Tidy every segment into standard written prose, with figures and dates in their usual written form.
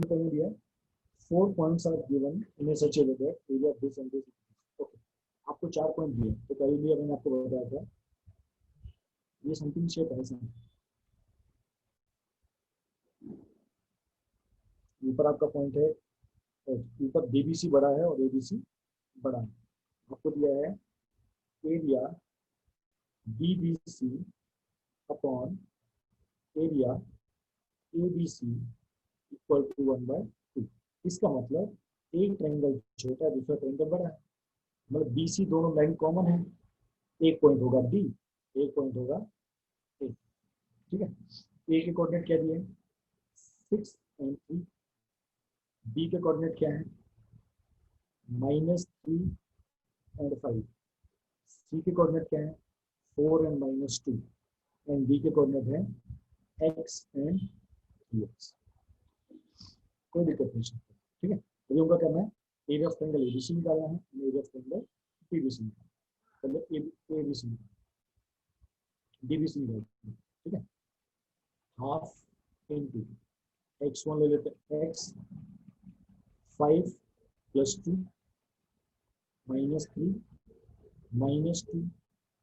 में दिया है 4 points are given in a such a way that area of this and this. Okay, आपको 4 point दिए तो पहले मैंने आपको बताया था ये समथिंग शेप है। ऊपर आपका पॉइंट है, ऊपर बीबीसी बड़ा है और एबीसी बड़ा है। आपको दिया है area BBC upon area ABC equal to 1/2। इसका मतलब एक ट्रायंगल छोटा है, दूसरा ट्रायंगल बड़ा है, मतलब बीसी दोनों लाइन कॉमन है। एक पॉइंट होगा डी, एक पॉइंट होगा ए। ठीक है, ए के कोऑर्डिनेट क्या दिए 6 और 3, बी के कोऑर्डिनेट क्या है -3 और 5, सी के कोऑर्डिनेट क्या है 4 और -2 एंड डी के कोऑर्डिनेट है x एंड 3x। कोई दिक्कत नहीं। ठीक है, अभी उनका करना है एरिया ऑफ ट्रायंगल एबीसी निकालना है, एरिया ऑफ ट्रायंगल पीबीसी निकालना है। पहले एबीसी डीबीसी निकालना है। ठीक है, हाफ इनटू x1 ले लेते हैं, x 5 + 2 -3 -2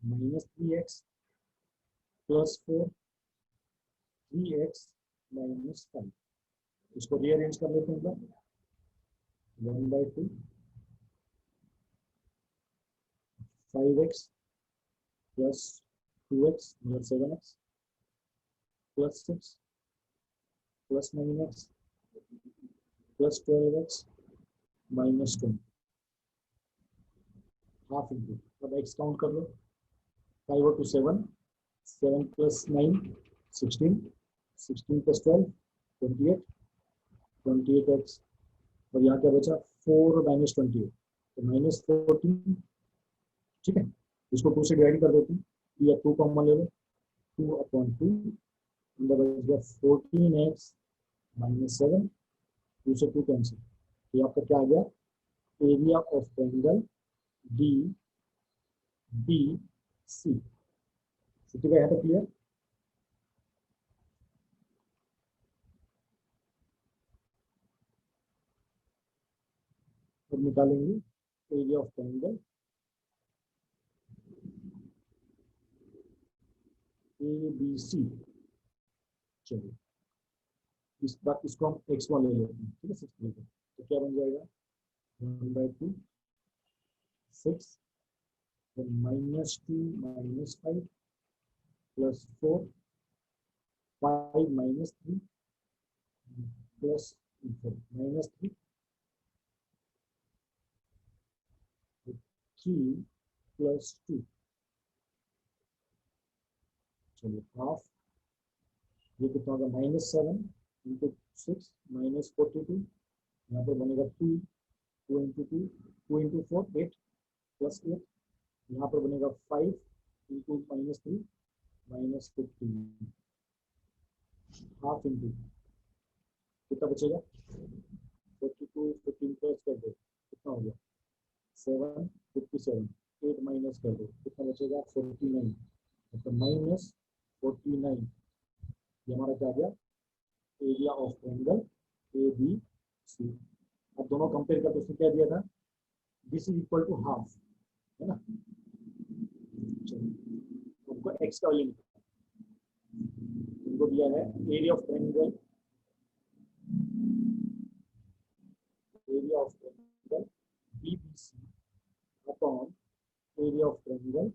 -3x + 4 3x - 5। इसको रीअरेंज कर लेते हैं, 1/2 5x + 2x मतलब 7x + 6 + 9x + 12x - 20। Half into, अब x काउंट कर लो, 5 और 2 7, 7 + 9 16, 16 + 12 28, 28x और यहाँ क्या बचा 4 - 28 तो -14। ठीक है, इसको 2 से डिवाइड कर देते हैं, या 2 कॉमन ले लो, 2/2 अंदर बच गया 14x - 7, 2 से 2 कैंसिल, तो आपका क्या आ गया area of triangle D B C. ठीक है, यहाँ तक क्लियर। अब निकालेंगे area of triangle A B C. चलिए इस बार इसको हम x1 ले लेते हैं। ठीक है, 6 लेते हैं तो क्या बन जाएगा 1/2 6 then -2 - 5 + 4 5 - 3 + 4 -3 3 + 2। चलिए हाफ, ये कितना होगा -7 × 6 -42, यहाँ पर बनेगा 2 2 × 2 2 × 4 8 + 8, यहाँ पर बनेगा 5 × -3 -15, हाफ इंटू कितना बचेगा 42 15 प्लस कर दो कितना हो गया 7 57, 8 माइनस कर दो कितना बचेगा 49, तो -49 ये हमारा क्या गया area of triangle A B C. अब दोनों कंपेयर करते उसने क्या दिया था this is equal to half, है ना। हमको x का वैल्यू उनको दिया है area of triangle BBC upon area of triangle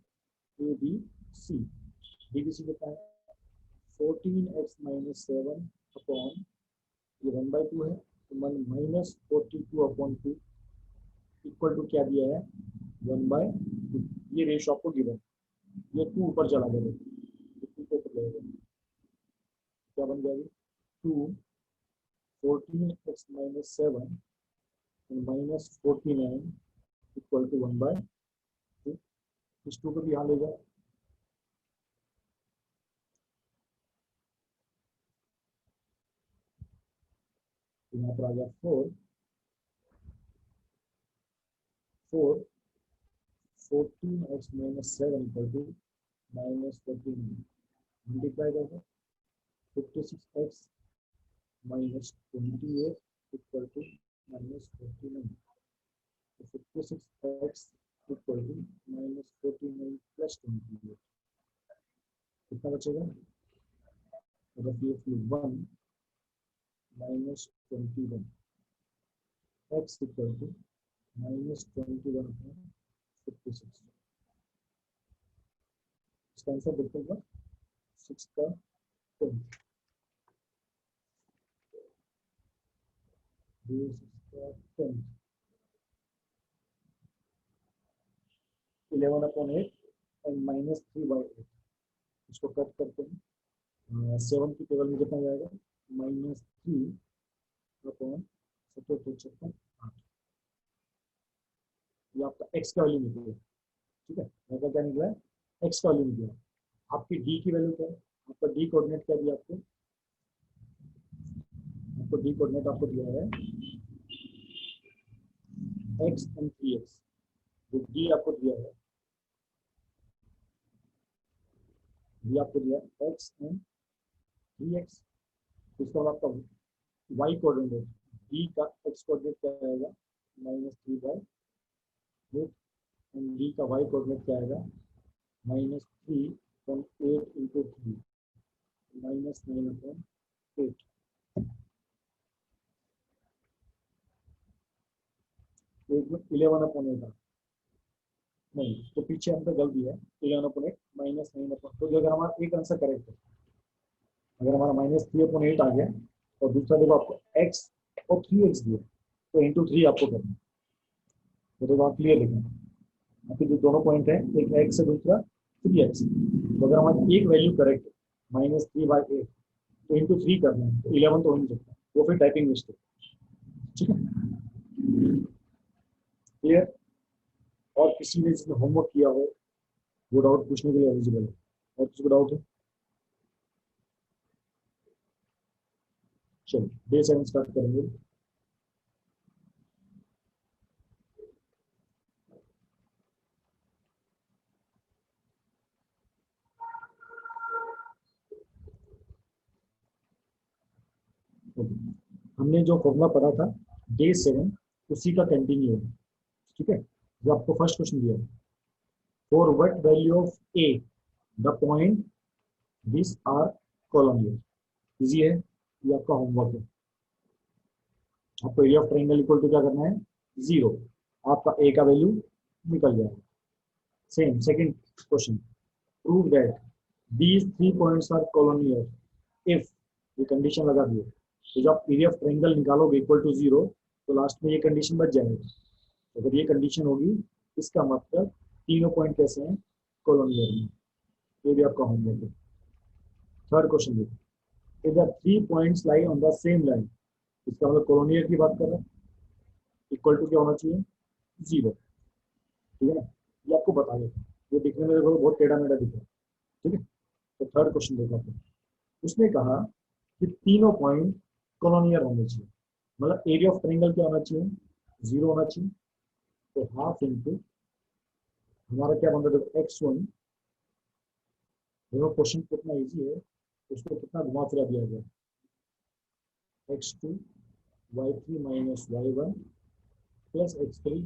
ABC। BBC कितना है 14x - 7 अपॉन ये 1/2 है तो -42/2 इक्वल टू क्या दिया है 1/2। ये रेशो आपको गिवन, ये 2 ऊपर चला गया, 2 को ऊपर लगेगा, क्या बन जाएगी 2 14x - 7 -49 इक्वल टू 1/2। इस 2 को भी यहाँ ले जाओ, यहाँ पर आ गया 4 14x - 7 इक्वल टू -49 मल्टीप्लाई करके 56x - 28 इक्वल टू -49, तो 56x इक्वल टू -49 प्लस 28, कितना बचेगा? रफी 1 -21, x इक्वल टू -21/56। इसका आंसर देखिएगा 6 का 10, 11/8 एंड -3/8, इसको कट करते हैं। 7 की टेबल में कितना जाएगा? -3/7 8, ये आपका x का वैल्यू निकलेगा। ठीक है, मतलब क्या निकला है? x का वैल्यू निकला। आपकी d की वैल्यू क्या है? आपका d कोऑर्डिनेट क्या दिया आपको? आपको d कोऑर्डिनेट आपको दिया है x एंड 3x। जो d आपको दिया है, d आपको दिया है x एंड 3x, इसका मतलब आपका y कोऑर्डिनेट, d का x कोऑर्डिनेट क्या आएगा? -3/8, एंड d का y कोऑर्डिनेट क्या आएगा? -3/8 इंटू 3, -9/8। एक 11/8 नहीं, तो पीछे हमको गलती है। 11/8 -9/8, तो अगर हमारा एक आंसर करेक्ट है, अगर हमारा -3/8 आ गया और दूसरा देखो आपको x और 3x दिया, तो इंटू 3 आपको करना है। तो देखो आप क्लियर लिखना, आपके जो दोनों पॉइंट है, एक x है दूसरा 3x, तो अगर हमारा एक वैल्यू करेक्ट है -3/8, तो इंटू 3 करना है, तो 11 तो हो नहीं सकता, वो फिर टाइपिंग मिस्टेक। ठीक है, क्लियर? और किसी ने जिसने होमवर्क किया हो वो डाउट पूछने के लिए एलिजिबल है। और किसी को डाउट है? चलो डे 7 स्टार्ट करेंगे। हमने जो फॉर्मूला पढ़ा था डे 7, उसी का कंटिन्यू है। ठीक है, जो आपको फर्स्ट क्वेश्चन दिया है, for what value of A the point this are collinear. Easy है, ये आपका होमवर्क है। आपको area of triangle equal to क्या करना है? 0। आपका ए का वैल्यू निकल जाएगा। Same second question, prove that these 3 points are collinear if, ये कंडीशन लगा दिए, तो जब आप एरिया ऑफ ट्रायंगल निकालोगे इक्वल टू 0, तो लास्ट में ये कंडीशन बच जाएगी। तो अगर ये कंडीशन होगी, इसका मतलब तीनों पॉइंट कैसे हैं? कॉलोनियल में। ये भी आपका होमवर्क है। थर्ड क्वेश्चन देखो, इधर 3 points lie on the same line, इसका मतलब कॉलोनियल की बात कर रहे हैं। इक्वल टू क्या होना चाहिए? 0। ठीक है ना, ये आपको बता देता हूँ, ये दिखने में देखो बहुत टेढ़ा मेढ़ा दिख रहा है। ठीक है, तो थर्ड क्वेश्चन देखो आपको, उसने कहा कि तीनों पॉइंट कॉलोनियल होने चाहिए, मतलब एरिया ऑफ ट्रायंगल क्या होना चाहिए? 0 होना चाहिए। तो हाफ इंटू हमारा क्या बन रहा है? x1। देखो क्वेश्चन कितना इजी है, उसको कितना घुमा फिरा दिया गया। x2 y3 minus y1 plus x3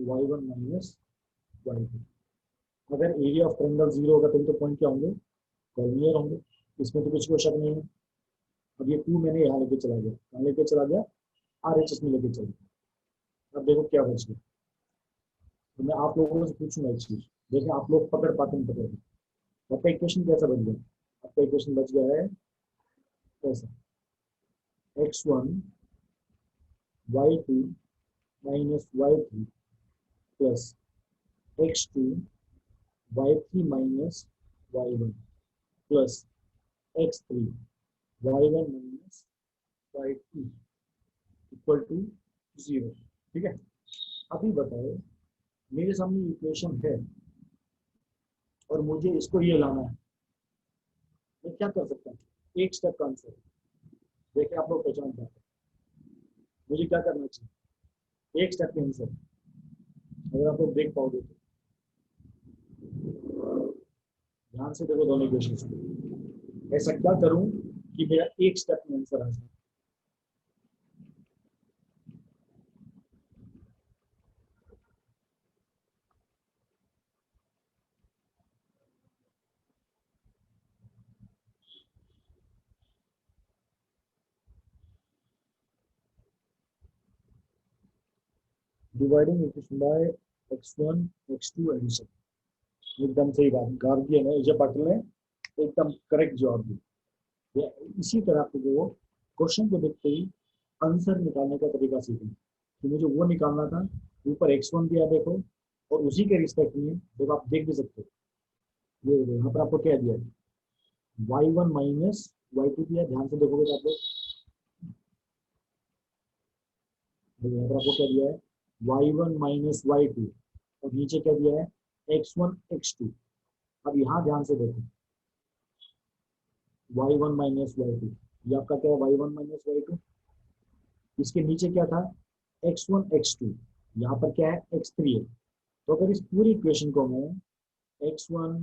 y1 minus y2। अगर एरिया ऑफ ट्रायंगल 0 होगा तो पॉइंट क्या होंगे? कॉलोनियल होंगे, इसमें तो कुछ शक नहीं है। अब ये 2 मैंने यहाँ लेके चला गया, कहाँ लेके चला गया? RHS में लेके चला गया। अब देखो क्या बच गया, तो मैं आप लोगों से पूछूंगा एक चीज, देखिए आप लोग पकड़ पाते नहीं पकड़। आपका इक्वेशन कैसा बच गया? आपका इक्वेशन बच गया है कैसा? x1 y2 minus y3 plus x2 y3 minus y1 plus x3 y1 minus y2 equal to 0। ठीक है, अभी बताओ, मेरे सामने इक्वेशन है और मुझे इसको ये लाना है, मैं क्या कर सकता हूँ? एक स्टेप का आंसर देखिए, आप लोग पहचान पाते हैं मुझे क्या करना चाहिए। एक स्टेप के आंसर अगर आप लोग देख पाओगे तो ध्यान से देखो दोनों इक्वेशंस को। ऐसा क्या करूं कि मेरा एक स्टेप में आंसर आ जाए? Dividing equation by x1 x2 addition. एकदम सही बात, गार्गियन है, एजे पाटिल ने एकदम करेक्ट जवाब दिया। इसी तरह आपको वो क्वेश्चन को देखते ही आंसर निकालने का तरीका सीखें कि मुझे वो निकालना था। ऊपर x1 दिया देखो, और उसी के रिस्पेक्ट में देखो, आप देख भी सकते हो ये यहाँ पर आपको क्या दिया है, y1 माइनस y2 दिया। ध्यान से देखोगे तो आप लोग यहाँ पर आपको क्या दिया है, y1 माइनस y2, और नीचे क्या दिया है, x1 x2। अब यहाँ ध्यान से देखो, y1 माइनस y2, ये आपका क्या है, y1 माइनस y2। इसके नीचे क्या था, x1 x2, यहाँ पर क्या है, x3 है। तो अगर इस पूरी इक्वेशन को मैं x1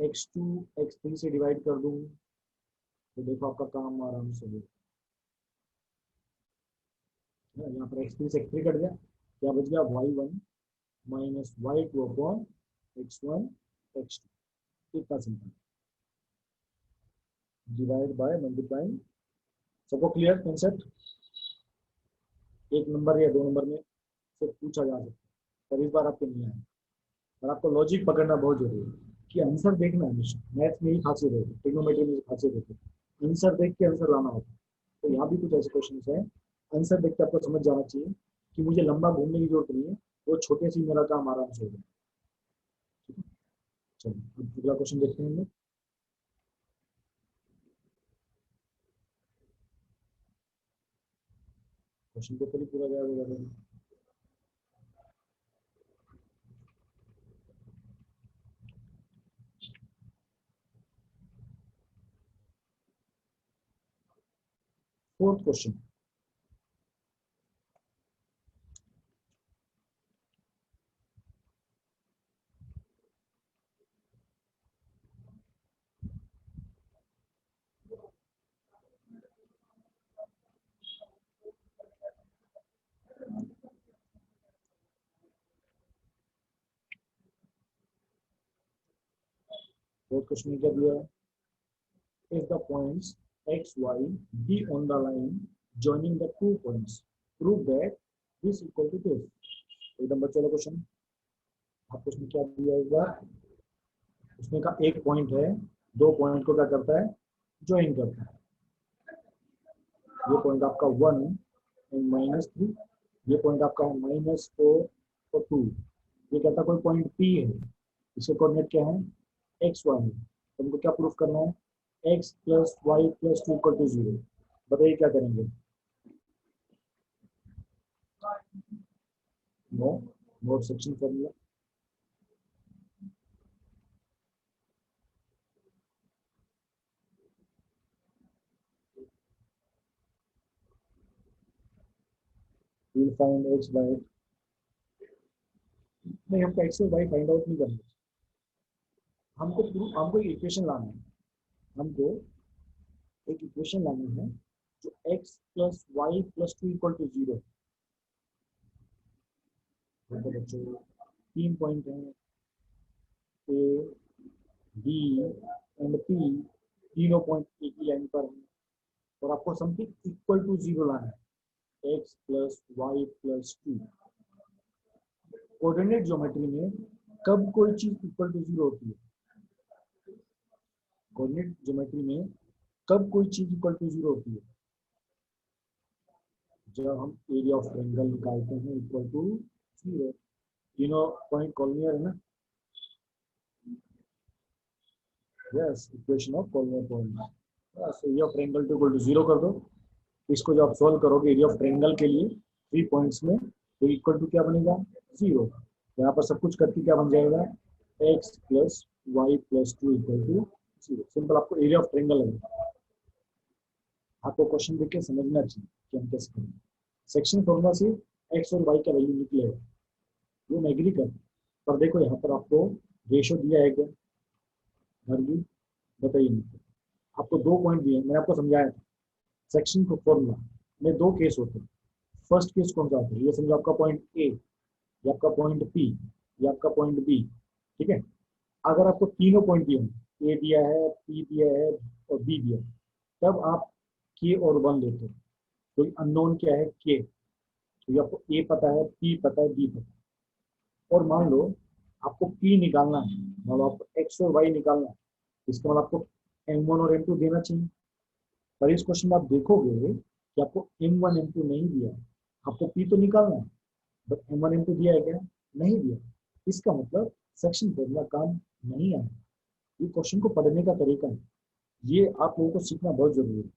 x2 x3 से डिवाइड कर दूं, तो देखो आपका काम आराम से हो। यहाँ पर x3 से x3 कट गया, क्या बच गया, y1 minus y2 upon x1 x2। इतना सिंपल, डिवाइड बाय मल्टीप्लाइंग। सबको क्लियर कंसेप्ट? एक नंबर या दो नंबर में से पूछा जा सकता है, पर इस बार आपको नहीं आया। और आपको लॉजिक पकड़ना बहुत जरूरी है कि आंसर देखना हमेशा। मैथ में ही खासियत होती है, ट्रिग्नोमेट्री में खासियत होती है, आंसर देख के आंसर लाना होता है। तो यहाँ भी कुछ ऐसे क्वेश्चन है, आंसर देख के आपको समझ जाना चाहिए कि मुझे लंबा घूमने की जरूरत नहीं है, वो छोटे से मेरा काम आराम से हो जाए। ठीक है, चलिए अब अगला क्वेश्चन देखते हैं हम लोग। क्वेश्चन पेपर ही पूरा गया होगा। फोर्थ क्वेश्चन, फोर्थ क्वेश्चन में क्या दिया है, if the points x, y be on the line joining the 2 points, prove that this equal to this। एकदम बच्चों वाला क्वेश्चन। आपको उसमें क्या दिया होगा, उसमें का एक पॉइंट है, दो पॉइंट को क्या करता है, ज्वाइन करता है। ये पॉइंट आपका 1 एंड -3, ये पॉइंट आपका -4 और 2। ये कहता है कोई पॉइंट P है, इसके कोऑर्डिनेट क्या है, एक्स वाई है। तो हमको क्या प्रूफ करना है, x plus y plus 2 equal to 0। बताइए क्या करेंगे। No, note section formula. we'll find x by, नहीं हमको x और y फाइंड आउट नहीं करना, हमको एक इक्वेशन लाना है। हमको एक इक्वेशन लाना है जो x plus y plus 2 equal to 0। देखो बच्चों, 3 पॉइंट हैं, ए बी एंड पी, तीनों पॉइंट एक ही लाइन पर हैं, और आपको समथिंग इक्वल टू 0 लाना है, x plus y plus 2। Coordinate geometry में कब कोई चीज इक्वल टू 0 होती है, कोऑर्डिनेट ज्योमेट्री में कब कोई चीज इक्वल टू 0 होती है, जब हम एरिया ऑफ ट्रायंगल निकालते हैं इक्वल टू 0। तीनों पॉइंट कॉलोनियर है ना, yes, equation of collinear point. बस area of triangle to equal to 0 कर दो। इसको जब आप सॉल्व करोगे एरिया ऑफ ट्रायंगल के लिए 3 पॉइंट्स में, तो इक्वल टू क्या बनेगा, 0। यहाँ पर सब कुछ करके क्या बन जाएगा, x plus y plus 2 equal to 0। Simple, आपको एरिया ऑफ ट्रायंगल लगेगा। आपको क्वेश्चन देख के समझना चाहिए कि हम कैसे करेंगे। सेक्शन फॉर्मूला से x और y का वैल्यू निकलेगा, वो मैं एग्री कर, पर देखो यहाँ पर आपको रेशो दिया है क्या, घर भी बताइए मुझे। आपको दो पॉइंट दिए, मैंने आपको समझाया था सेक्शन को फॉर्मूला में दो केस होते हैं। फर्स्ट केस कौन सा होता है, ये समझो आपका पॉइंट ए, ये आपका पॉइंट पी, ये आपका पॉइंट बी। ठीक है, अगर आपको तीनों पॉइंट दिए हों, ए दिया है, पी दिया है और बी दिया है, तब आप के और 1 लेते हो, तो अननोन क्या है, के। तो ये आपको ए पता है, पी पता है, बी पता है। और मान लो आपको पी निकालना है, मान लो आपको एक्स और वाई निकालना है, इसका मतलब आपको M1 और M2 देना चाहिए। पर इस क्वेश्चन में आप देखोगे कि आपको M1 M2 नहीं दिया है, आपको पी तो निकालना है, बट M1 M2 दिया है क्या? नहीं दिया। इसका मतलब सेक्शन फॉर्मूला काम नहीं आया। ये क्वेश्चन को पढ़ने का तरीका है, ये आप लोगों को सीखना बहुत जरूरी है।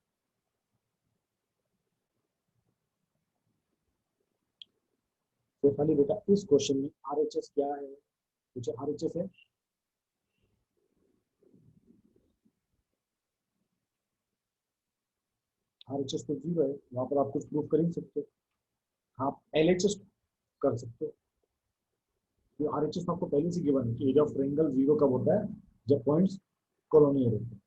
तो खाली बेटा इस क्वेश्चन में RHS क्या है, कुछ RHS है? RHS तो जीरो है, वहां पर आप कुछ प्रूव कर ही नहीं सकते। आप LHS कर सकते हो। तो RHS में आपको पहले से गिवन है कि एरिया ऑफ ट्रायंगल जीरो कब होता है? जब पॉइंट्स कॉलोनियल होते हैं।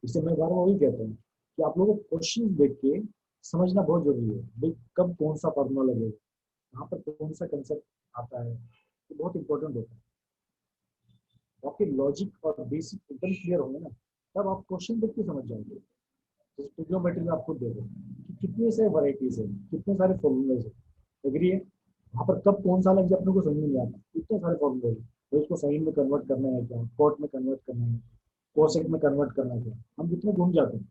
इससे मैं बार बार वही कहता हूँ कि आप लोगों को क्वेश्चन देख के समझना बहुत जरूरी है, भाई कब कौन सा फॉर्मूला लगेगा, कहाँ पर कौन सा कंसेप्ट आता है, ये बहुत इंपॉर्टेंट होता है। आपके लॉजिक और बेसिक एकदम क्लियर होंगे ना, तब आप क्वेश्चन देख के समझ जाओगे। जैसे ट्रिग्नोमेट्री में आप खुद देखो कि कितने सारे वराइटीज है, कितने सारे फॉर्मूलेज है, एग्री है? वहाँ पर कब कौन सा लग जाए अपने को समझ में नहीं आता, इतने सारे फॉर्मूले है। तो इसको साइन में कन्वर्ट करना है क्या, कॉट में कन्वर्ट करना है, कोसेक में कन्वर्ट करना है क्या, हम कितने घूम जाते हैं।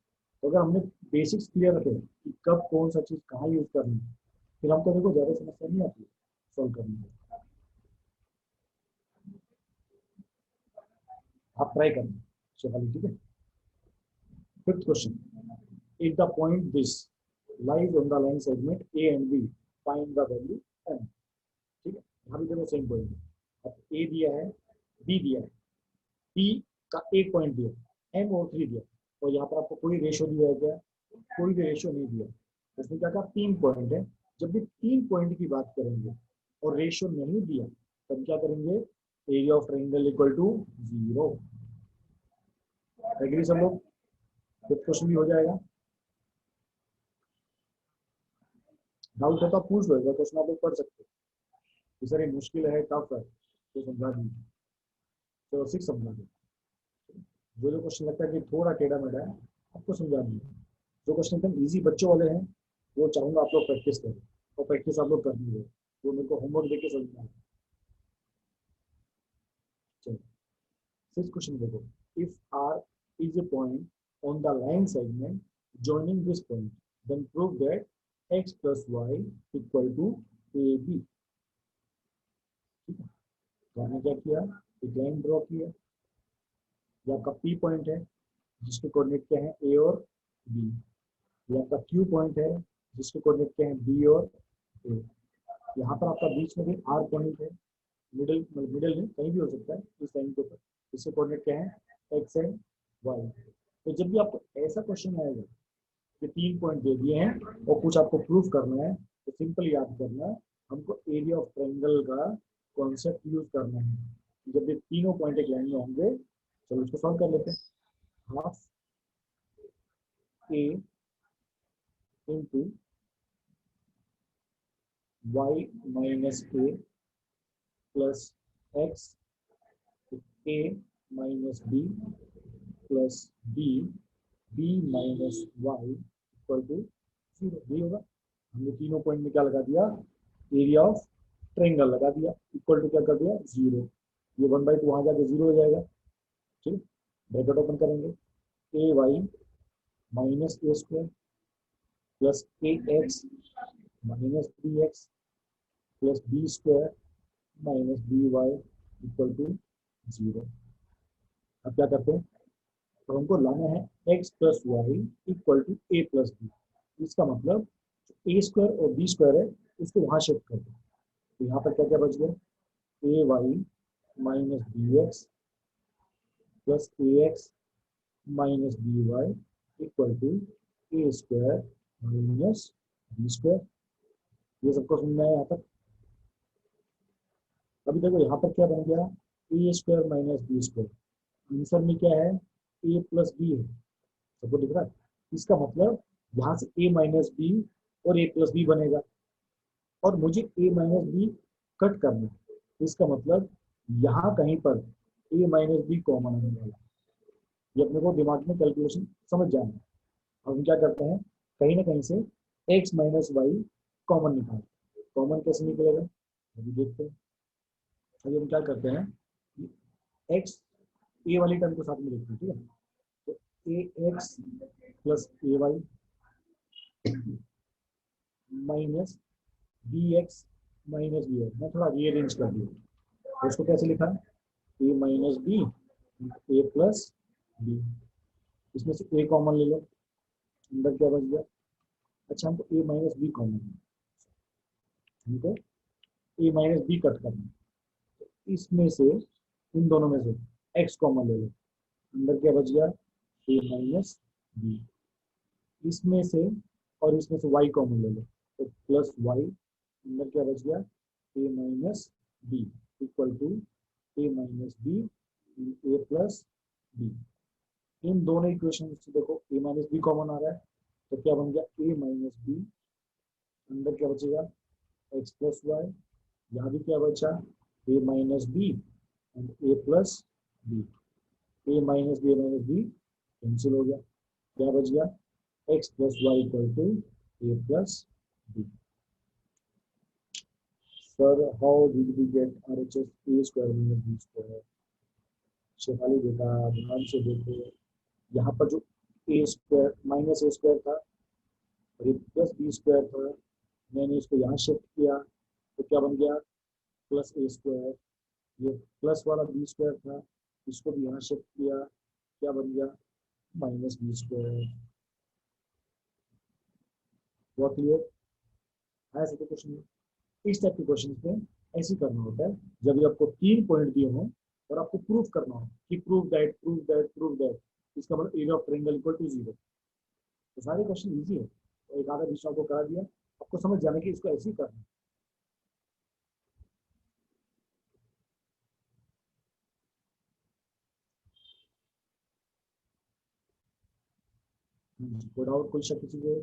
तो अगर हमने बेसिक्स क्लियर रखे कि कब कौन सा चीज़ कहाँ यूज करनी है, फिर हमको देखो ज़्यादा समस्या नहीं आती सॉल्व करने में। आप ट्राई करना। चलिए ठीक है। Fifth question, if the point this lies on the line segment A and B, find the value m। ठीक है, यहाँ भी देखो सेम पॉइंट है। अब A दिया है, B दिया है, B का एक पॉइंट दिया, M और 3 दिया, और यहाँ पर आपको कोई रेशो दिया है क्या? कोई भी रेशो नहीं दिया। इसमें क्या कहा, 3 पॉइंट है। जब भी 3 पॉइंट की बात करेंगे और रेशो नहीं दिया, तब क्या करेंगे? Area of triangle equal to 0। Agree सब लोग? फिफ्थ क्वेश्चन भी हो जाएगा। डाउट है तो आप पूछ लो, क्वेश्चन आप लोग पढ़ सकते हो। सर ये मुश्किल है, टफ है, तो समझा दीजिए, तो सिक्स समझा दीजिए। जो जो क्वेश्चन लगता है कि थोड़ा टेढ़ा मेढ़ा है, आपको समझा दीजिए। जो क्वेश्चन एकदम ईजी बच्चों वाले हैं, वो चाहूंगा आप लोग प्रैक्टिस करें, और प्रैक्टिस आप लोग करनी है, वो मेरे को होमवर्क देके समझना है। चलो सिक्स क्वेश्चन देखो, if R is a point on the line segment joining this point, then prove that x plus y equal to ab। ठीक है, तो हमने क्या किया, एक लाइन ड्रॉ किया, ये आपका पी पॉइंट है जिसके कोऑर्डिनेट क्या है, ए और बी। ये आपका क्यू पॉइंट है जिसके कोऑर्डिनेट क्या है, बी और ए। यहाँ पर आपका बीच में भी आर पॉइंट है, मिडिल मिडिल में कहीं भी हो सकता है इस लाइन के ऊपर, इसके कोऑर्डिनेट क्या है, एक्स एंड वाई। तो जब भी आपको ऐसा क्वेश्चन आएगा कि 3 पॉइंट दे दिए हैं और कुछ आपको प्रूफ करना है, तो सिंपल याद करना है, हमको एरिया ऑफ ट्रायंगल का कॉन्सेप्ट यूज करना है। जब ये तीनों पॉइंट एक लाइन में होंगे, चलो इसको सॉल्व कर लेते हैं। Half A into y minus A plus x A minus B plus B B minus y equal to 0। ये होगा, हमने तीनों पॉइंट में क्या लगा दिया, एरिया ऑफ ट्रायंगल लगा दिया, इक्वल टू क्या कर दिया, 0। ये 1/2 वहां जाके 0 हो जाएगा। ठीक, ब्रैकेट ओपन करेंगे, A Y minus A square plus A X minus B X plus B square minus B Y equal to 0। अब क्या करते हैं, तो हमको लाना है X plus Y equal to A plus B. इसका मतलब ए स्क्वायर और बी स्क्वायर है, उसको वहां शिफ्ट कर दो। तो यहाँ पर क्या क्या बच गया, A Y minus B X plus A X minus B Y equal to A square minus B square. ये सबको सुनना है यहाँ तक? अभी देखो यहाँ पर क्या बन गया, A square minus B square. Answer में क्या है, ए प्लस बी है, सबको दिख रहा है? इसका मतलब यहाँ से ए माइनस बी और ए प्लस बी बनेगा, और मुझे ए माइनस बी कट करना है। इसका मतलब यहाँ कहीं पर ए माइनस बी कॉमन आने वाला है। ये अपने को दिमाग में कैलकुलेशन समझ जाना है। अब हम क्या करते हैं, कहीं ना कहीं से एक्स माइनस वाई कॉमन निकालते हैं। कॉमन कैसे निकलेगा अभी देखते हैं। अभी हम क्या करते हैं, एक्स ए वाली टर्म को साथ में लिखते हैं, ठीक है। तो A X plus A Y minus B X minus B Y, मैं थोड़ा रीअरेंज कर दिया। तो उसको कैसे लिखा है, ए minus B A plus B. इसमें से ए कॉमन ले लो, अंदर क्या बच गया। अच्छा हमको ए माइनस बी कॉमन है, हमको ए माइनस बी कट करना है। इसमें से इन दोनों में से एक्स कॉमन ले लो, अंदर क्या बच गया, ए माइनस बी। इसमें से और इसमें से y कॉमन ले लो, तो प्लस वाई, अंदर क्या बच गया, A minus B equal to A minus B A plus B. इन दोनों इक्वेशन से देखो ए माइनस बी कॉमन आ रहा है, तो क्या बन गया, ए माइनस बी, अंदर क्या बचेगा, एक्स प्लस वाई। यहाँ भी क्या बचा, A minus B and A plus B. A minus B cancel हो गया, क्या बच गया, X plus Y equal to A plus B. Sir how did we get R H S A square minus B square. Shefali बेटा ध्यान से देखो, यहाँ पर जो A square minus A square था और ये प्लस बी स्क्वायर था, मैंने इसको यहाँ शिफ्ट किया तो क्या बन गया, प्लस ए स्क्वायर। ये प्लस वाला बी स्क्वायर था, इसको भी यहाँ शिफ्ट किया, क्या बन गया, माइनस बी स्क्वायर। बहुत क्लियर है ऐसे क्वेश्चन। इस टाइप के क्वेश्चन में ऐसे करना होता है, जब भी आपको 3 पॉइंट दिए हों और आपको प्रूफ करना हो कि proof that proof that proof that, इसका मतलब area of triangle equal to 0। तो सारे क्वेश्चन इजी है, तो एक आधा बीच आपको करा दिया, आपको समझ जाना कि इसको ऐसे ही करना है। कोई डाउट, कोई शक किसी को।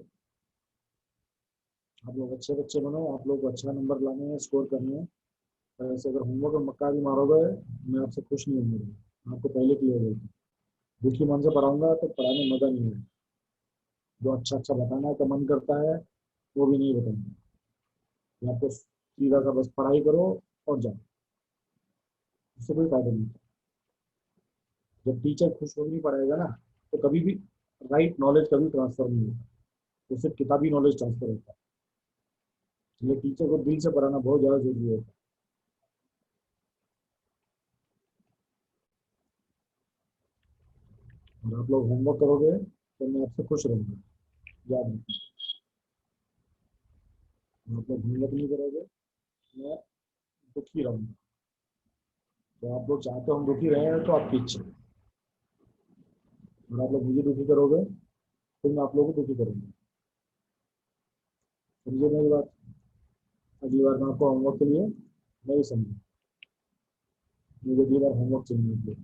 आप लोग अच्छे बच्चे बनो, आप लोग को अच्छा नंबर लाने हैं, स्कोर करने हैं। और ऐसे अगर होमवर्क में मक्का भी मारोगे, मैं आपसे खुश नहीं होंगे, मैं आपको पहले क्लियर होगी। दुखी मन से पढ़ाऊंगा तो पढ़ाने में मजा नहीं है। जो अच्छा अच्छा बताना का मन करता है वो भी नहीं बताऊंगा। या तो सीधा सा बस पढ़ाई करो और जाओ, उससे कोई फायदा नहीं। जब टीचर खुश होकर नहीं पढ़ाएगा ना, तो कभी भी राइट नॉलेज कभी ट्रांसफर नहीं होता, तो सिर्फ किताबी नॉलेज ट्रांसफर होता है। इसलिए टीचर को दिल से पढ़ाना बहुत ज़्यादा जरूरी होता है। और आप लोग होमवर्क करोगे तो मैं आपसे खुश रहूंगा, याद रखना। आप लोग होमवर्क नहीं करोगे, मैं दुखी रहूंगा। तो आप लोग चाहते हो हम दुखी रहे तो आपकी इच्छा, और आप लोग मुझे दुखी करोगे फिर मैं आप लोगों को दुखी करूंगा। समझे मेरी बात। अगली बार मैं आपको होमवर्क के लिए नहीं समझू, मुझे अगली बार होमवर्क चाहिए आपको।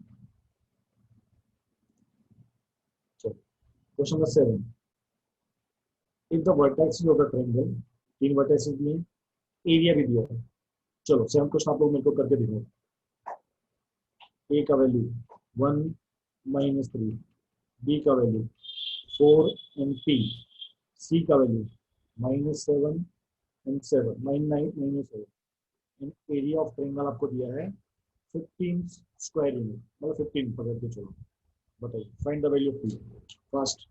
चलो question number 7, if the vertex of the triangle, 3 vertexes दिए, एरिया भी दिया है। चलो 7 क्वेश्चन आप लोग मेरे को करके दिखाओ। ए का वैल्यू 1 - 3, बी का वैल्यू 4 एंड 3, सी का value -7 and 7 -9 - 7। Area of triangle आपको दिया है 15 स्क्वायर यूनिट, मतलब 15 पकड़ के चलो। बताइए find the value of P fast.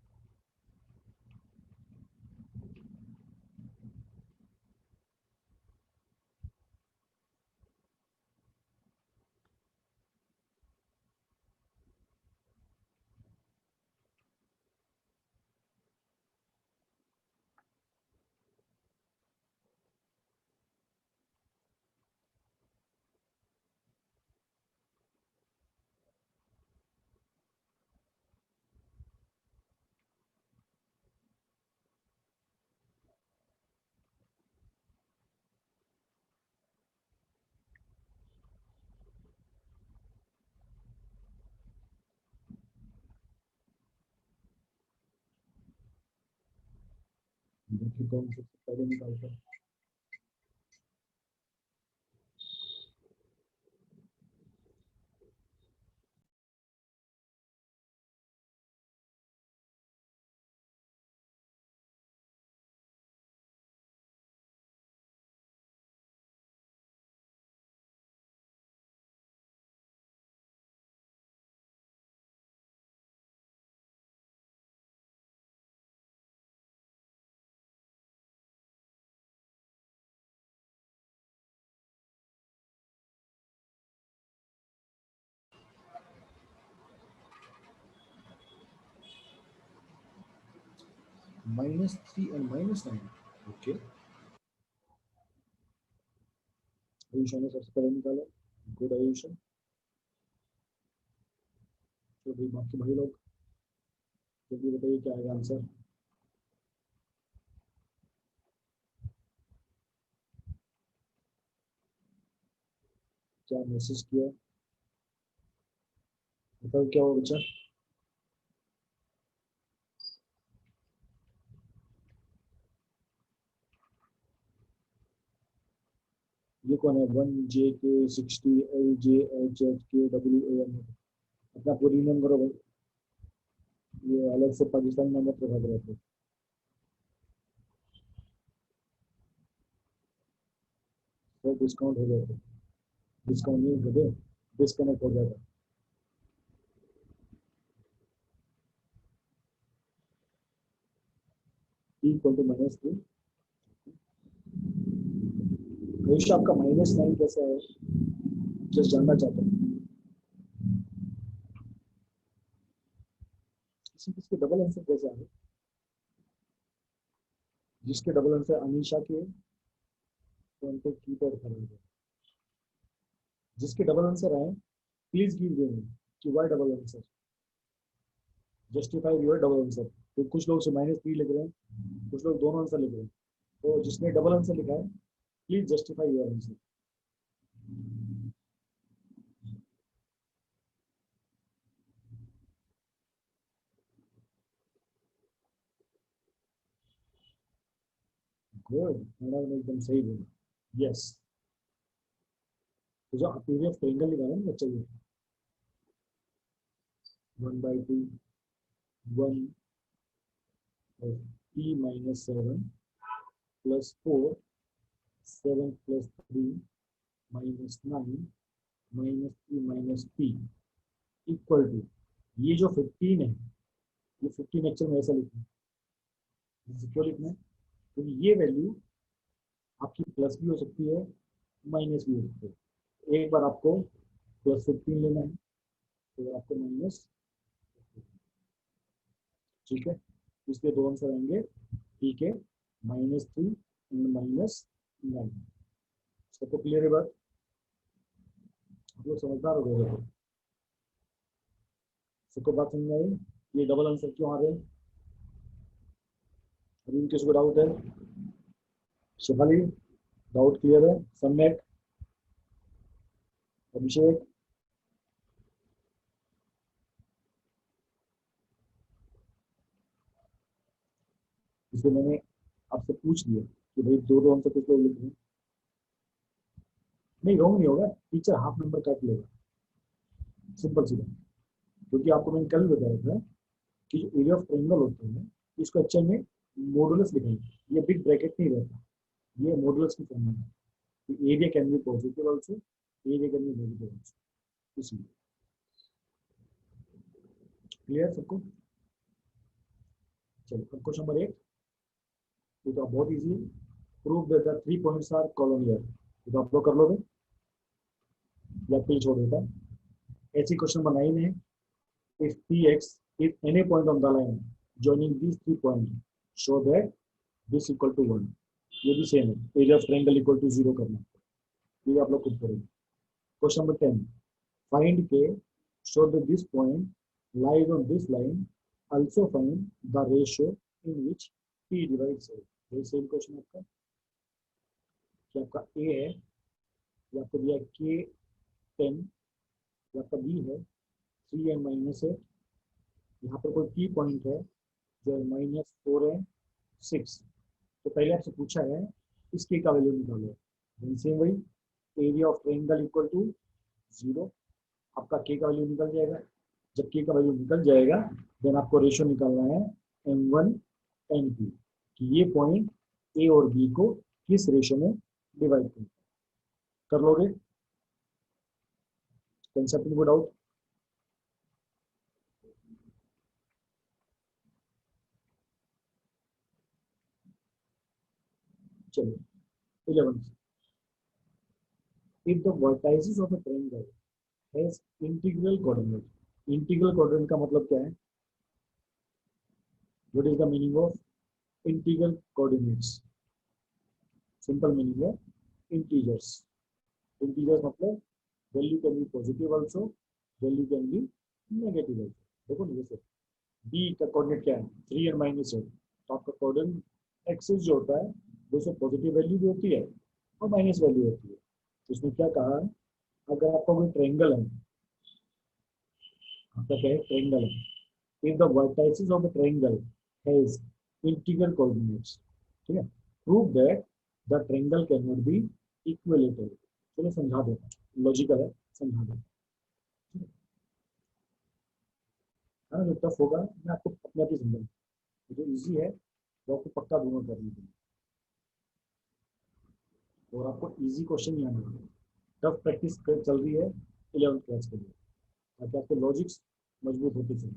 देखिए कौन सबसे पहले निकालता है। -3 and -9. ओके, आयुषा ने सबसे पहले निकाला, गुड आयुषा। तो भाई बाकी भाई लोग जल्दी बताइए क्या आएगा आंसर। क्या मैसेज किया, बताओ क्या हुआ बच्चा। ये कौन है, 1JK60LJHHKWAM। अपना पूरी नेम करो भाई, ये अलग से पाकिस्तान में मत रखा करो। तो डिस्काउंट हो जाएगा, डिस्काउंट नहीं होगा, डिस्कनेक्ट हो जाएगा। Equal to -3। हमेशा आपका -9 कैसे है, जस्ट जानना चाहता हूँ। किसी किसके डबल आंसर कैसे आए, जिसके डबल आंसर अनीशा के फोन पे कीपैड खराब है, जिसके डबल आंसर आए प्लीज गिव देम कि why double answer, justify your double answer. तो कुछ लोग से -3 लिख रहे हैं, कुछ लोग दोनों आंसर लिख रहे हैं, तो जिसने डबल आंसर लिखा है please justify your answer. Good, madam ने एकदम सही बोला, यस। तो जो पीरियड ट्रायंगल निकाला ना बच्चा, ये 1/2 1 p-7 plus 4 7 plus 3 -9 -3 minus p equal to, ये जो 15 है, ये 15 एक्चुअल में ऐसा लिखना है, क्यों लिखना है, तो ये वैल्यू आपकी प्लस भी हो सकती है, माइनस भी हो सकती है। एक बार आपको +15 लेना है, तो आपको माइनस, ठीक है, इसलिए दो आंसर आएंगे, ठीक है, -3 एंड -9। सबको क्लियर है बात, आप लोग समझदार हो गए हो, सबको बात समझ में आई। ये डबल आंसर क्यों आ रहे हैं, अभी किसी को डाउट है, शिफाली डाउट क्लियर है, सम्यक, अभिषेक, इसलिए मैंने आपसे पूछ लिया कि भाई दो दो आंसर कुछ लोग लिख रहे हैं, नहीं रॉन्ग नहीं होगा, टीचर हाफ नंबर काट लेगा, सिंपल सी बात। क्योंकि आपको मैंने कल बताया था कि जो एरिया ऑफ ट्रायंगल होता है इसको अच्छे में मॉडुलस लिखेंगे, ये बिग ब्रैकेट नहीं रहता, ये मॉडुलस की फॉर्म है, area can be positive also, area can be negative also, इसलिए क्लियर सबको। चलो अब क्वेश्चन नंबर 8, ये तो बहुत इजी है, prove that the 3 points are collinear, ये तो आप लोग कर लोगे या फिर छोड़ देता। ऐसी क्वेश्चन नंबर 9 है, if px is any point on the line joining these 3 points show that this equal to 1, ये भी सेम है, area of triangle equal to 0 करना, ये आप लोग खुद करेंगे। Question number 10, find k show that this point lies on this line, also find the ratio in which p divides a, ये सेम क्वेश्चन आपका, कि आपका a है, ये आपको दिया k10, ये आपका b है 3 and -8, यहाँ पर कोई की पॉइंट है जो -4 है 6, तो पहले आपसे पूछा है इस के का वैल्यू निकालो, सेम वही, area of triangle equal to 0, आपका के का वैल्यू निकल जाएगा, जब के का वैल्यू निकल जाएगा देन आपको रेशियो निकालना है m1 n2, कि ये पॉइंट ए और बी को किस रेशियो में डिवाइड कर लोगे, कंसेप्ट में डाउट। चलिए 11, if the vertices of a triangle has integral coordinate, integral coordinate का मतलब क्या है, what is the meaning of integral coordinates, simple meaning है इंटीजर्स। इंटीजर्स मतलब value can be positive also, value can be negative also. देखो ना जैसे B का कोऑर्डिनेट क्या है 3 और -8, तो आपका कोऑर्डिनेट एक्सिस जो होता है वो उसमें पॉजिटिव वैल्यू भी होती है और माइनस वैल्यू होती है। तो इसमें क्या कहा, अगर आपका कोई ट्रायंगल है, आपका क्या है ट्रायंगल है, if the vertices of the triangle has integral coordinates, ठीक है, prove that the triangle cannot be equilateral। चलो समझा देता हूँ, लॉजिकल है, समझा देता हूँ। हाँ जो टफ होगा मैं आपको अपने आप ही समझाऊंगा, जो इजी है वो आपको पक्का दूंगा करने के लिए, और आपको इजी क्वेश्चन ही आने वाले हैं। टफ प्रैक्टिस चल रही है 11th क्लास के लिए, ताकि आपके लॉजिक्स मजबूत होते चले।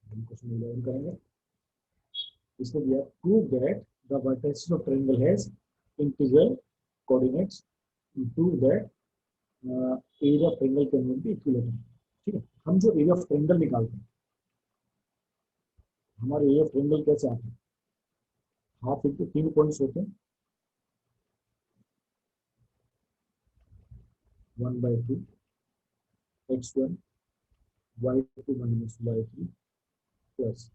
हम क्वेश्चन 11 करेंगे। इसमें दिया prove that the vertices of triangle has integral coordinates, prove that area of triangle can not be equilateral. ठीक है, हम जो एरिया ऑफ ट्रायंगल निकालते हैं, हमारे एरिया ऑफ ट्रायंगल कैसे आते हैं, हाफ इंटू 3 पॉइंट्स होते हैं, 1/2 x1 y2 minus y3 plus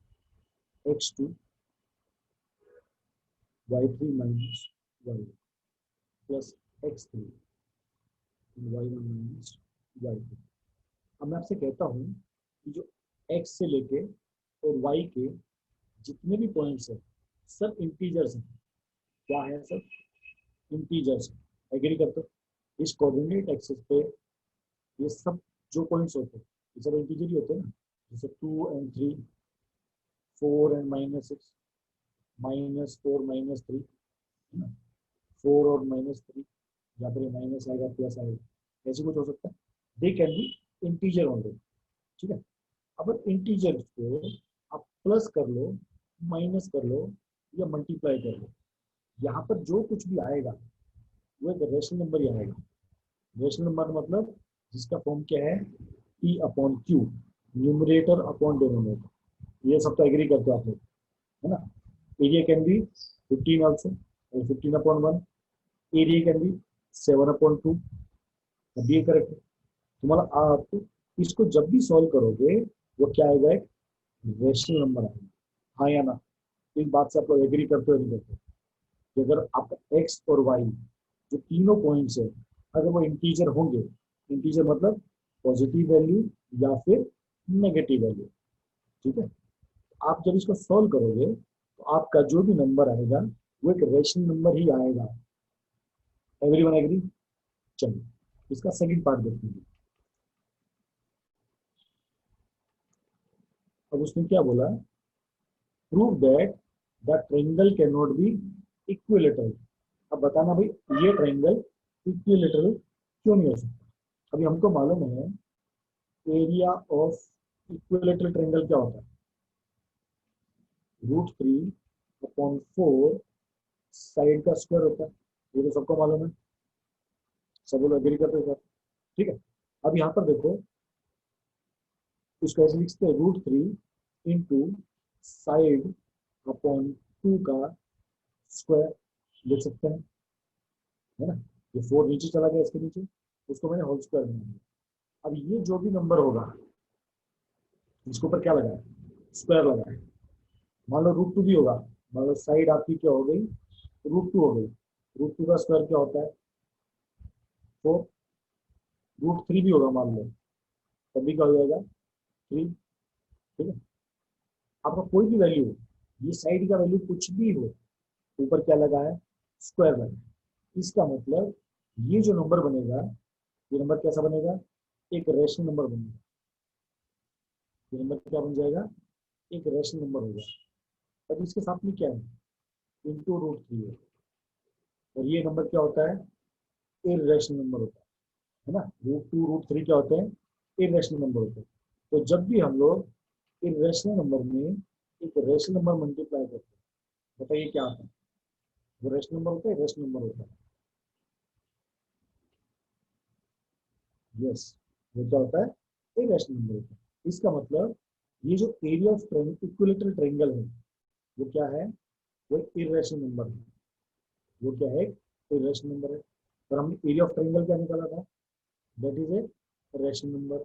x2 y3 minus y1 plus x3 y1 minus y2। अब मैं आपसे कहता हूँ कि जो x से लेके और y के जितने भी पॉइंट्स हैं सब इंटीजर्स हैं। क्या है सब इंटीजर्स, एग्री करते हो? इस कोऑर्डिनेट एक्सिस पे ये सब जो पॉइंट्स होते हैं ये सब इंटीजर ही होते हैं ना, जैसे 2 and 3, 4 and -6, -4 -3, है ना, 4 और -3, या फिर माइनस आएगा प्लस आएगा, ऐसे कुछ हो सकता है। They can be integer only. ठीक है, अब इंटीजर को आप प्लस कर लो, माइनस कर लो या मल्टीप्लाई कर लो, यहाँ पर जो कुछ भी आएगा वो एक रेशनल नंबर ही आएगा। रेशनल नंबर मतलब जिसका फॉर्म क्या है P upon Q, numerator upon denominator. ये सब तो एग्री करते हो आप लोग, है ना। Area can be 15 also, 15/1। Area can be 7/2, अब ये करेक्ट है तुम्हारा। आप इसको जब भी सॉल्व करोगे वो क्या आएगा, एक रेशनल नंबर आएगा। हाँ या ना, इस बात से आप लोग एग्री करते हो नहीं करते, कि अगर आपका एक्स और वाई जो तीनों पॉइंट्स है अगर वो इंटीजर होंगे, इंटीजर मतलब पॉजिटिव वैल्यू या फिर नेगेटिव वैल्यू, ठीक है, आप जब इसको सॉल्व करोगे तो आपका जो भी नंबर आएगा वो एक रेशनल नंबर ही आएगा। Everyone agree? चलिए इसका सेकंड पार्ट देखेंगे। अब उसने क्या बोला, prove that the triangle can not be equilateral. अब बताना भाई ये ट्रायंगल इक्विलेटरल क्यों नहीं हो सकता। अभी हमको मालूम है एरिया ऑफ इक्विलेटरल ट्रायंगल क्या होता है, √3/4 साइड का स्क्वायर होता है, ये तो सबको मालूम है, सब लोग एग्री करते हैं। ठीक है, अब यहाँ पर देखो इसको ऐसे लिखते हैं √3 इंटू साइड/2 का स्क्वायर, देख सकते हैं, है ना। ये 4 नीचे चला गया, इसके नीचे उसको मैंने होल स्क्वायर बना दिया। अब ये जो भी नंबर होगा इसके ऊपर क्या लगा है, स्क्वायर लगा है। मान लो √2 भी होगा, मान लो साइड आपकी क्या हो गई, √2 हो गई, √2 का स्क्वायर क्या होता है 4। √3 भी होगा मान लो, तभी क्या हो जाएगा 3। ठीक है, आपका कोई भी वैल्यू हो, ये साइड का वैल्यू कुछ भी हो, ऊपर क्या लगा है स्क्वायर लगा है। इसका मतलब ये जो नंबर बनेगा, ये नंबर कैसा बनेगा, एक रेशनल नंबर बनेगा। ये नंबर क्या बन जाएगा, एक रेशनल नंबर होगा। बट इसके साथ में क्या है, इंटू √3 है, और ये नंबर क्या होता है, इररेशनल नंबर होता है ना। √2 √3 क्या होते हैं, इररेशनल नंबर होते हैं। तो जब भी हम लोग इररेशनल नंबर में एक रेशनल नंबर मल्टीप्लाई करते हैं, बताइए क्या आता है, वो रेशनल नंबर होता है, रेशनल नंबर होता है। यस, वो क्या होता है, इरेशनल नंबर होता है। इसका मतलब ये जो एरिया ऑफ इक्विलेटरल ट्रायंगल है वो क्या है, वो एक इरेशनल नंबर है। वो क्या है, इरेशनल नंबर है। और हमने एरिया ऑफ ट्रायंगल क्या निकाला था, that is a rational number.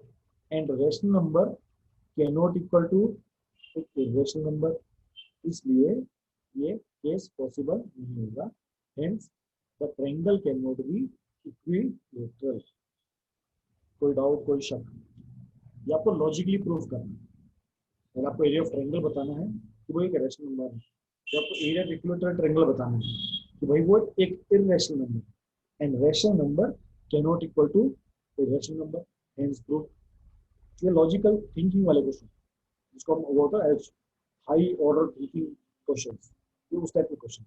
And rational number can not equal to एक इरेशनल नंबर, इसलिए ये केस पॉसिबल नहीं होगा। Hence the triangle can not be equilateral. कोई डाउट, कोई शक? ये आपको लॉजिकली प्रूव करना है। अगर आपको एरिया ऑफ ट्रायंगल बताना है कि वो एक रेशनल नंबर है, तो आपको एरिया ऑफ इक्विलेटरल ट्रायंगल बताना है कि भाई वो एक irrational number, and rational number can not equal to a rational number, hence prove. ये लॉजिकल थिंकिंग वाले क्वेश्चन, जिसको हम वो होता है हाई ऑर्डर थिंकिंग क्वेश्चन, ये उस टाइप के क्वेश्चन।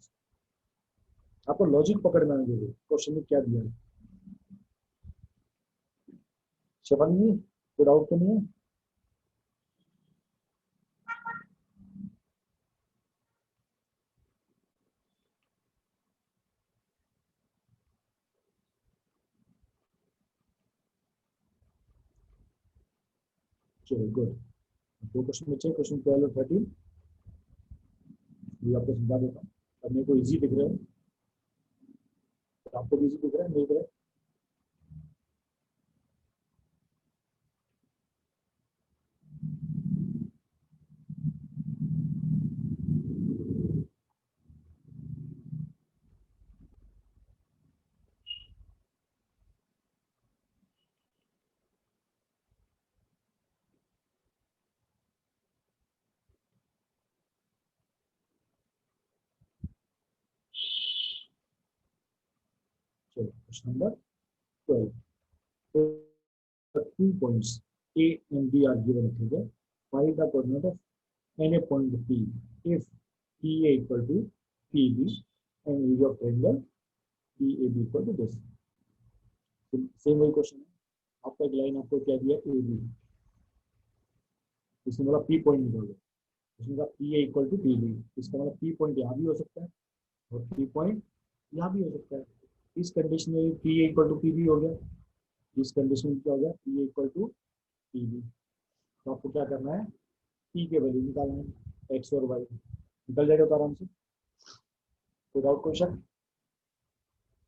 आपको लॉजिक पकड़ना है जरूर, क्वेश्चन में क्या दिया है। शबन नहीं, कोई डाउट तो नहीं है? चलो गुड। दो क्वेश्चन बचे, क्वेश्चन 12 और 13। ये आपको समझा देता हूँ। अब मेरे को इजी दिख रहा है, तो आपको भी इजी दिख रहा है, नहीं दिख रहा है? चलो question number 12। two points A and B are given. Okay, find the coordinate of any point P if PA equal to PB and area of triangle PAB equal to this. Same वही question है। आपका एक line आपको क्या दिया, A B, इसमें मतलब P point निकालो। इसमें का P A equal to P B, इसका मतलब पी पॉइंट यहाँ भी हो सकता है और पी पॉइंट यहाँ भी हो सकता है। इस कंडीशन में P A equal to P B हो गया, इस कंडीशन में क्या हो गया, P A equal to P B. तो आपको क्या करना है, पी के वैल्यू निकालना है, एक्स और वाई निकल जाएगा तो आराम से, विदाउट क्वेश्चन।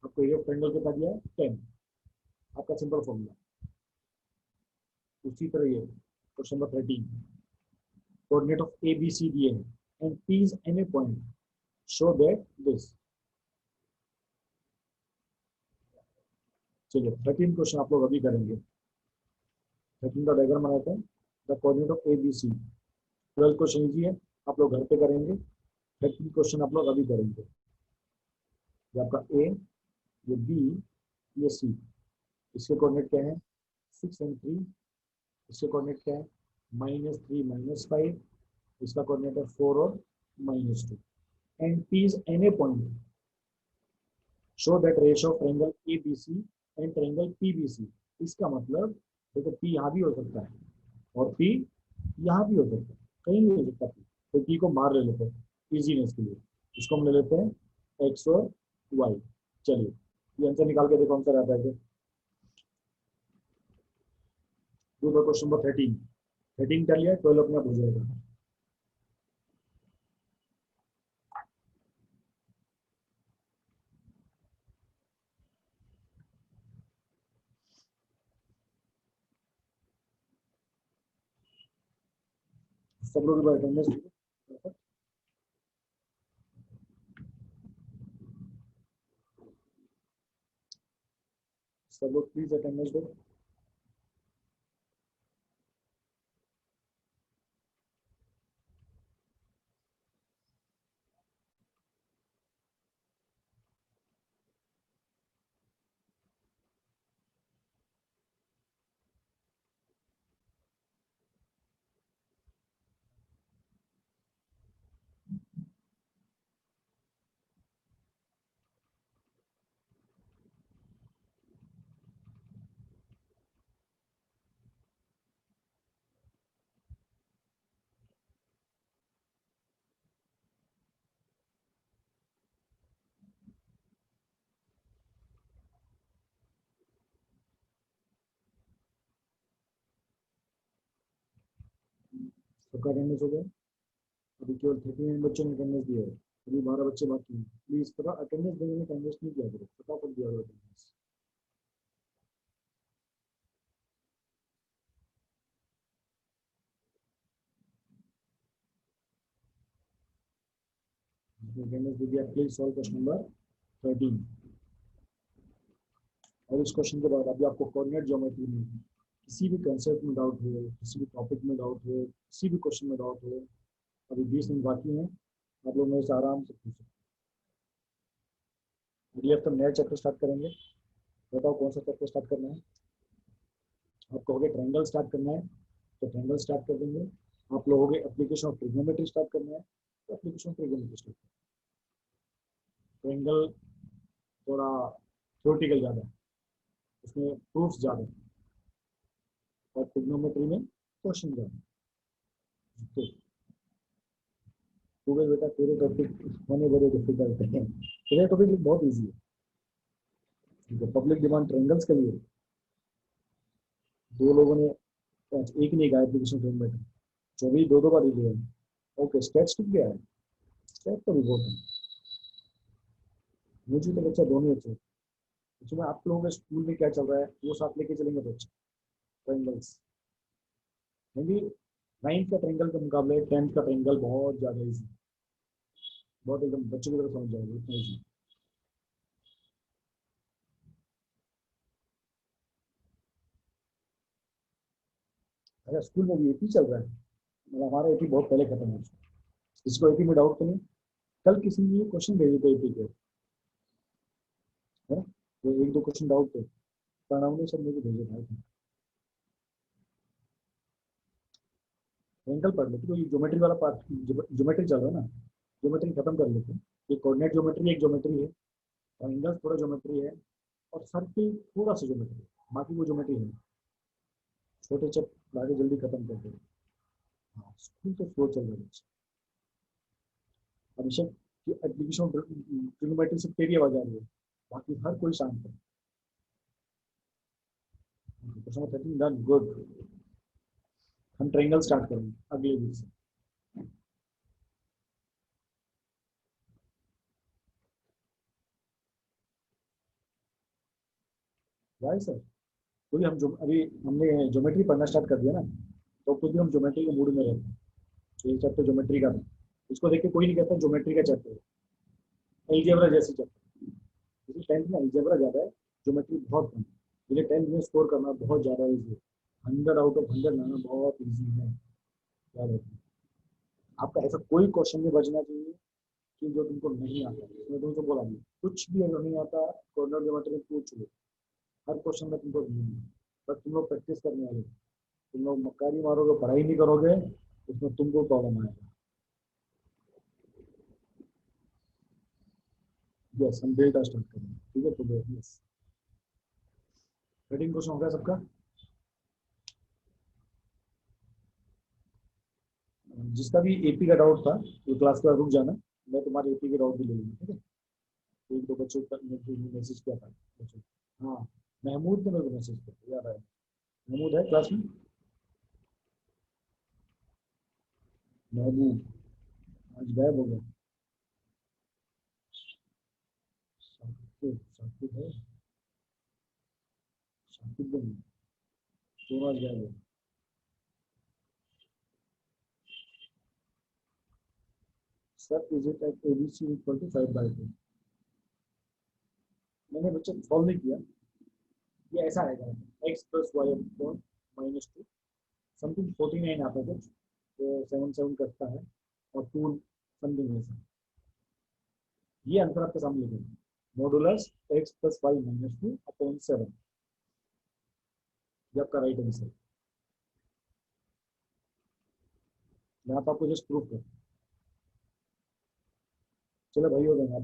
आपको एरिया ऑफ ट्रायंगल कितना दिया है, 10, आपका सिंपल फॉर्मूला। उसी तरह ये question number 13, coordinate of A B C दिए हैं and P is any point, show that this. चलिए 13 क्वेश्चन आप लोग अभी करेंगे। 13 का डायग्राम बनाते हैं, the coordinate of A B C. 12 question easy है, आप लोग घर पे करेंगे। 13 क्वेश्चन आप लोग अभी करेंगे। ये आपका ए, ये बी, ये सी। इसके कोऑर्डिनेट क्या है, 6 एंड 3। इसके कोऑर्डिनेट क्या है, -3 -5। इसका कोऑर्डिनेट है 4 और -2। And P is any point, show that ratio of triangle A B C and triangle P B C. इसका मतलब देखो पी यहाँ भी हो सकता है और पी यहाँ भी हो सकता है, कहीं भी हो सकता है। तो पी को मार ले लेते हैं इजीनेस के लिए, इसको हम ले लेते हैं एक्स और वाई। चलिए ये आंसर निकाल के देखो आंसर आता है। दूसरा क्वेश्चन नंबर 13। 13 कर लिया, 12 अपने आप हो जाएगा। सब लोग अटेंडेंस, सब लोग प्लीज अटेंडेंस दो। सबका अटेंडेंस हो गया? अभी केवल 39 बच्चों ने अटेंडेंस दिया है, अभी 12 बच्चे बाकी हैं। प्लीज पता अटेंडेंस देने में टाइम वेस्ट नहीं किया करो, फटाफट दिया करो अटेंडेंस। अटेंडेंस दे दिया, प्लीज सॉल्व क्वेश्चन नंबर 13। और इस क्वेश्चन के बाद अभी आपको कोऑर्डिनेट ज्योमेट्री में किसी भी कंसेप्ट में डाउट हो, किसी भी टॉपिक में डाउट हो, किसी भी क्वेश्चन में डाउट हो, अभी 20 मिनट बाकी हैं, आप लोग मेरे से आराम से पूछ सकते हैं। अभी अब तो नया चैप्टर स्टार्ट करेंगे, बताओ कौन सा चैप्टर स्टार्ट करना है? आप कहोगे ट्रायंगल स्टार्ट करना है तो ट्रायंगल स्टार्ट कर देंगे। आप लोगों के एप्लीकेशन ऑफ ट्रिग्नोमेट्री स्टार्ट करना है तो एप्लीकेशन ऑफ ट्रिग्नोमेट्री स्टार्ट करेंगे। ट्रायंगल थोड़ा थ्योरेटिकल ज़्यादा है, उसमें प्रूफ ज़्यादा है, और ट्रिग्नोमेट्री में क्वेश्चन ज़्यादा है। तो गूगल बेटा तेरे टॉपिक होने बड़े डिफिकल्ट हैं, तेरे टॉपिक बहुत ईजी है। ठीक है, पब्लिक डिमांड ट्रायंगल्स के लिए दो लोगों ने, एक ने कहा एप्लीकेशन ट्रिग्नोमेट्री 24 दो बार दिए हैं। ओके, स्टेट्स कित गया है, स्टेट तो भी बहुत है। मुझे तो बच्चा दोनों अच्छे, उसमें आप लोगों के स्कूल में क्या चल रहा है वो साथ लेके चलेंगे तो अच्छा। ट्रायंगल्स क्योंकि 9th का ट्रायंगल के मुकाबले 10th का ट्रायंगल बहुत ज़्यादा ईजी, बहुत एकदम बच्चों की तरफ समझ जाएगा, इतना ईजी। अरे स्कूल में भी एपी चल रहा है, मतलब हमारा एपी बहुत पहले खत्म हो चुका है। इसको एपी में डाउट तो नहीं? कल किसी ने क्वेश्चन भेजे थे एपी के, है ना? तो एक दो क्वेश्चन डाउट थे, प्रणव ने सब मुझे भेजे थे। ट्रायंगल पढ़ लेते तो ये ज्योमेट्री वाला पार्ट, ज्योमेट्री चल रहा है ना, ज्योमेट्री खत्म कर लेते हैं। ये कोऑर्डिनेट ज्योमेट्री एक ज्योमेट्री है, ट्रायंगल थोड़ा ज्योमेट्री है, और सर्किल थोड़ा सा ज्योमेट्री है, बाकी वो ज्योमेट्री है। छोटे चप लाके जल्दी खत्म कर दो। हाँ, स्कूल तो फ्लो चल रहा है। अभिषेक की एप्लीकेशन ट्रिग्नोमेट्री से तेरी आवाज आ रही है, बाकी हर कोई शांत है। Question number 13 done, good. हम ट्रायंगल स्टार्ट करेंगे अगले वीक से। भाई सर, क्योंकि हम जो अभी हमने ज्योमेट्री पढ़ना स्टार्ट कर दिया ना, तो खुद भी हम ज्योमेट्री के मूड में रहते हैं। तो ये चैप्टर ज्योमेट्री का था, इसको देख के कोई नहीं कहता ज्योमेट्री का चैप्टर है, एलजेब्रा जैसे चैप्टर। क्योंकि 10th में एलजेब्रा ज़्यादा है, ज्योमेट्री बहुत कम है, इसलिए 10th में स्कोर करना बहुत ज़्यादा ईजी है। 100 आउट ऑफ 100 लाना बहुत ईजी है, याद रखना। आपका ऐसा कोई क्वेश्चन नहीं बचना चाहिए कि जो तुमको नहीं आता। मैं तुमको बोला नहीं, कुछ भी अगर नहीं आता कॉर्नर ज्योमेट्री में पूछ लो, हर क्वेश्चन में तुमको नहीं है, बट तुम लोग प्रैक्टिस करने वाले, तुम लोग मक्कारी मारोगे, पढ़ाई नहीं करोगे, उसमें तुमको प्रॉब्लम आएगा। यस, हम डेल्टा स्टार्ट करेंगे, ठीक है? तो यस, 13 क्वेश्चन हो गया सबका। जिसका भी एपी का डाउट था वो क्लास के बाद रुक जाना, मैं तुम्हारे एपी के डाउट भी ले लूंगा, ठीक है? एक दो बच्चों का मैसेज किया था बच्चों। हाँ, महमूद ने मेरे को मैसेज किया, याद आया। महमूद है क्लास में? महबूब आज गायब हो गया। शाकिब, शाकिब है? शाकिब भी नहीं, दोनों आज गायब हो गए। Sir is it at ABC equal to 5/2? मैंने बच्चे सॉल्व नहीं किया, ये ऐसा आएगा x plus y upon -2 something 49 आता है कुछ, तो 7 करता है, और 2 समथिंग ऐसा। ये आंसर आपके सामने लिखेंगे, modulus x plus y -2 upon 7, ये आपका राइट आंसर। यहाँ पर आपको जस्ट प्रूफ कर, चलो भाई हो जाएगा।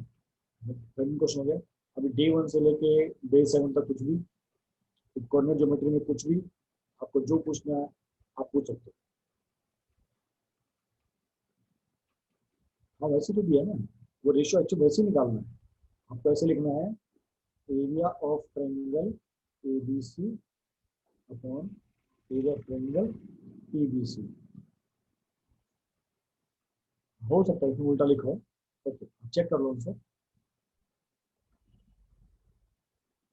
सेकंड क्वेश्चन हो गया। अभी डे 1 से लेके डे 7 तक कुछ भी, कॉर्नर ज्योमेट्री में कुछ भी आपको जो पूछना है आप पूछ सकते हो। हाँ वैसे तो दिया है ना, वो रेशियो एक्चुअली वैसे ही निकालना है। आपको ऐसे लिखना है, area of triangle A B C upon area of triangle E B C. हो सकता है इसमें उल्टा लिखा हो, तो चेक कर लो उनसे।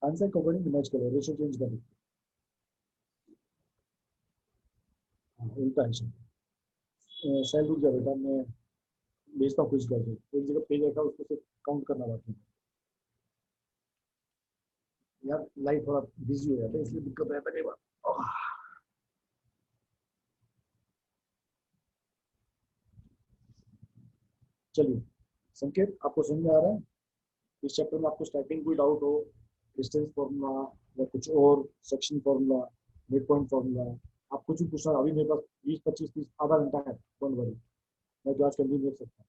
आंसर को अकॉर्डिंग मैच करो, रेशियो चेंज करो। हाँ, उल्टा है शायद। रुक जा बेटा, मैं भेजता हूँ कुछ कर दो, एक जगह पेज रखा उसको सिर्फ काउंट करना बाकी है। यार लाइफ थोड़ा बिजी हो जाता है इसलिए दिक्कत रहता है कई बार। चलिए, संकेत आपको समझ में आ रहा है? इस चैप्टर में आपको स्टार्टिंग कोई डाउट हो, डिस्टेंस फॉर्मूला या कुछ और, section formula, mid point formula, आप कुछ भी पूछना, अभी मेरे पास 20 25 30 आधा घंटा है, डोंट वरी, मैं क्लास कंटिन्यू कर सकता हूँ।